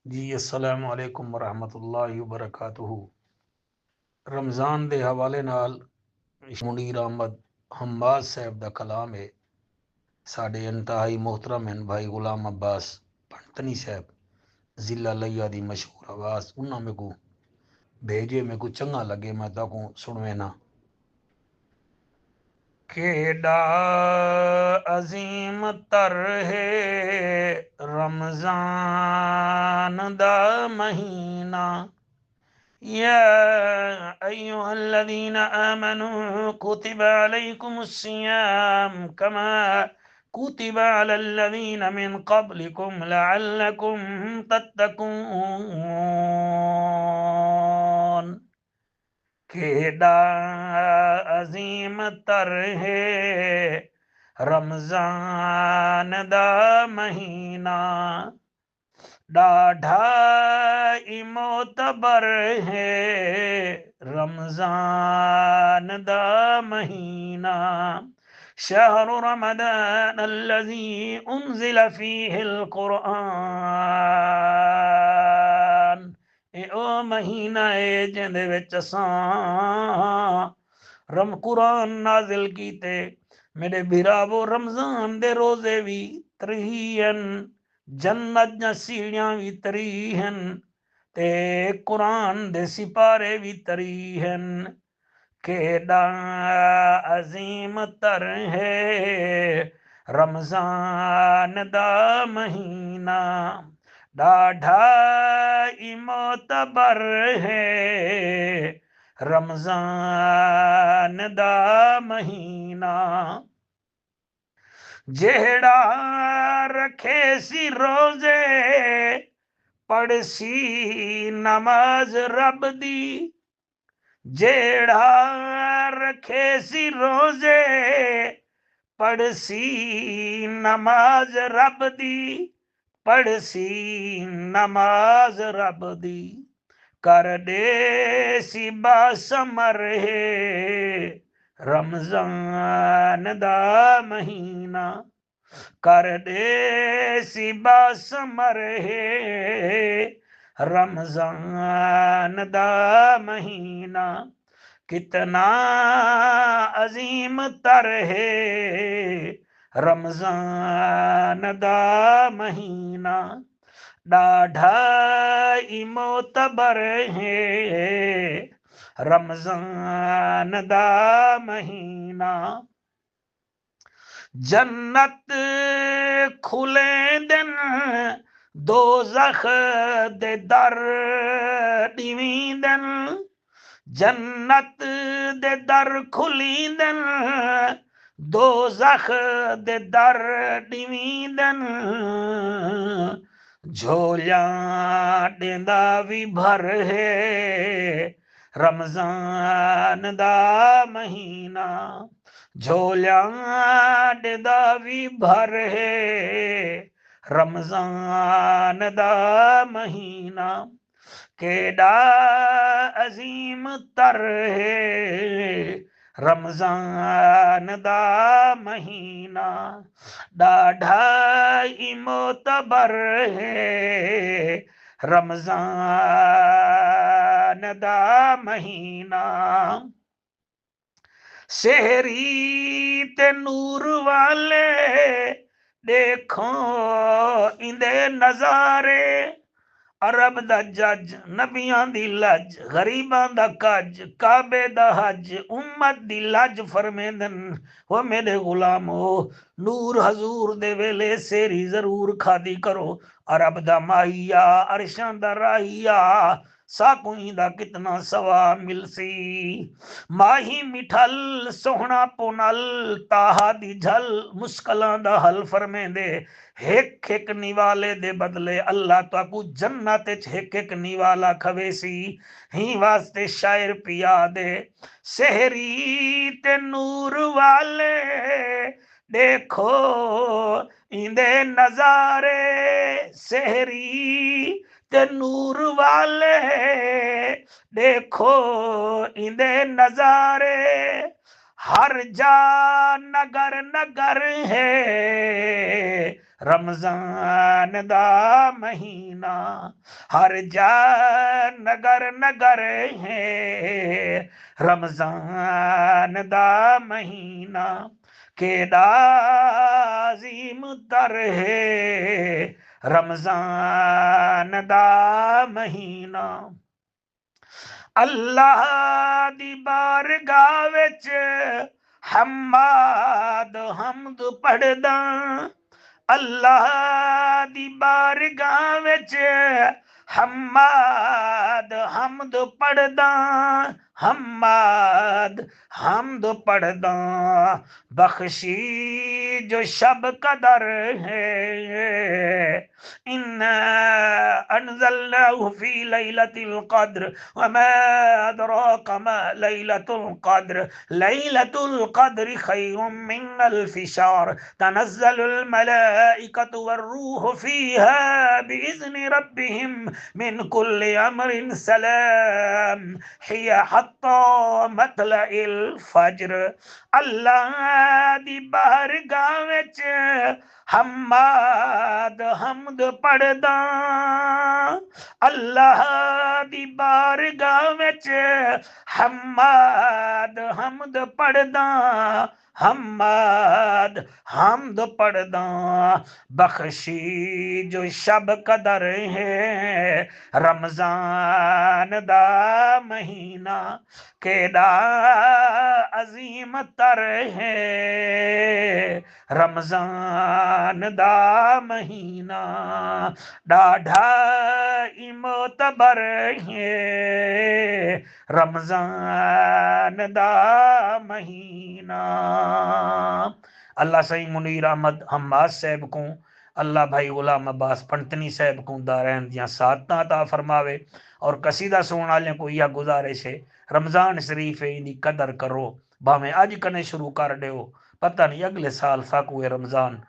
जी अस्सलामु अलैकुम वरहमतुल्लाहि वबरकातुहू। रमज़ान दे हवाले नाल मुनीर अहमद हम्बाज साहब दा कलाम है। साडे इंतहाई मोहतरम हैं भाई गुलाम अब्बास पंतनी साहब जिला लिया दी मशहूर आवाज़ उन्होंने मेरे को भेजे, मेरे को चंगा लगे, मैं ताको सुनवे ना। केड़ा अजीम तर है रमज़ान दा महीना, या अय्युहल्लज़ीना आमनू कुतिबा अलैकुमुस्सियाम कमा कुतिबा अलल्लज़ीना मिन क़ब्लिकुम लअल्लकुम तत्तकून। केड़ा अजीम तर है रमज़ान दा महीना, डाढ़ा मोतबर है रमज़ान दा महीना। शहरु रमज़ान अल्लज़ी उन्ज़िल फ़ीहिल क़ुरआन, ए ओ महीना है जिंदे विच असां कुरान नाजिल कीते। मेरे भिरावो रमज़ान दे रोजे भी तरीहन, जन्नत दी सीढ़ियां भी तरीहन, ते कुरान दे सिपारे भी तरीहन। केड़ा अजीम तर है रमज़ान दा महीना, डाढ़ा मोतबर है रमज़ान दा महीना। जेड़ा रखे सी रोजे पढ़सी नमाज रब दी, जेड़ा रखे सी रोजे पढ़सी नमाज रब दी, पढ़सी नमाज रब दी, कर दे सी बासमर है रमज़ान दा महीना, कर दे सी बासमर है रमज़ान दा महीना। कितना अजीम तर है रमज़ान दा महीना, डाढ़ा मोतबर है रमज़ान दा महीना। जन्नत खुले दिन दोज़ख दे दर दिवींदन, जन्नत दे दर खुलींदन दोज़ख दे दर दिवींदन, झोलियां ॾेंदा भी भर है रमज़ान दा महीना, झोलियां ॾेंदा भी भर है रमज़ान दा महीना। केड़ा अजीम तर है रमज़ान दा महीना, डाढ़ा मोतबर है रमज़ान दा महीना। शहरी ते नूर वाले देखो इंदे नज़ारे, अरब दा जज नबियां दी लज गरीबां दा कज काबे दा हज उम्मत दी लज फरमेंदन। हो मेरे गुलामो, नूर हजूर दे वेले सेरी जरूर खादी करो। अरब दा माहिया अरशां दा राहिया साकुई दा कितना सवा मिलसी। माही मिठल सोहना पुनल ताहा दी झल मुश्किलां दा हल फरमेंदे। हिक हिक निवाले दे बदले अल्लाह ताकू जन्नत हिक हिक निवाला खवेसी। ही वास्ते शायर पिया दे, शहरी ते नूर वाले देखो इंदे नजारे, शहरी ते नूर वाले देखो इंदे नजारे। हर जा नगर नगर है रमजान दा महीना हर जा नगर नगर है रमजान दा महीना केदा अजीम तर है रमजान दा महीना अल्लाह दी बारगाह विच हम्माद हमद पढ़दा अल्लाह दी बारगाह विच हम्माद हमद पढ़दा हम्माद हमद पढ़दा बख्शी जो शब कदर है इन्ना अनज़लनाहु फी लैलतिल क़द्र वमा अदराका मा लैलतुल क़द्र खैरुम मिन अल्फि शहर तनज़्ज़लुल मलाइकतु वर्रूहु फीहा बिइज़्नि रब्बिहिम मिन कुल्लि अम्रिन सलाम हिया हत्ता मतलइल फज्र अल्लाह दी बारगाह विच हम्माद हमद पढ़दा अल्लाह दी बारगाह विच हम्माद हमद पढ़दा हम्माद हमद पढ़दा बख्शी जो शब कदर है रमजान दा महीना केदा अजीम तर है रमजान दा महीना डाढ़ा इमोतबर है रमजान दा महीना। अल्लाह सही मुनीर अहमद हम्माद साहब को अल्लाह भाई गुलाम अब्बास पंतनी साहब को दारैन दियां सादतां अता फरमावे और कसीदा सुनने वाले को यह गुजारिश है रमजान शरीफ है इनकी कदर करो भावें अज कने शुरू कर दो पता नहीं अगले साल तक हुए रमजान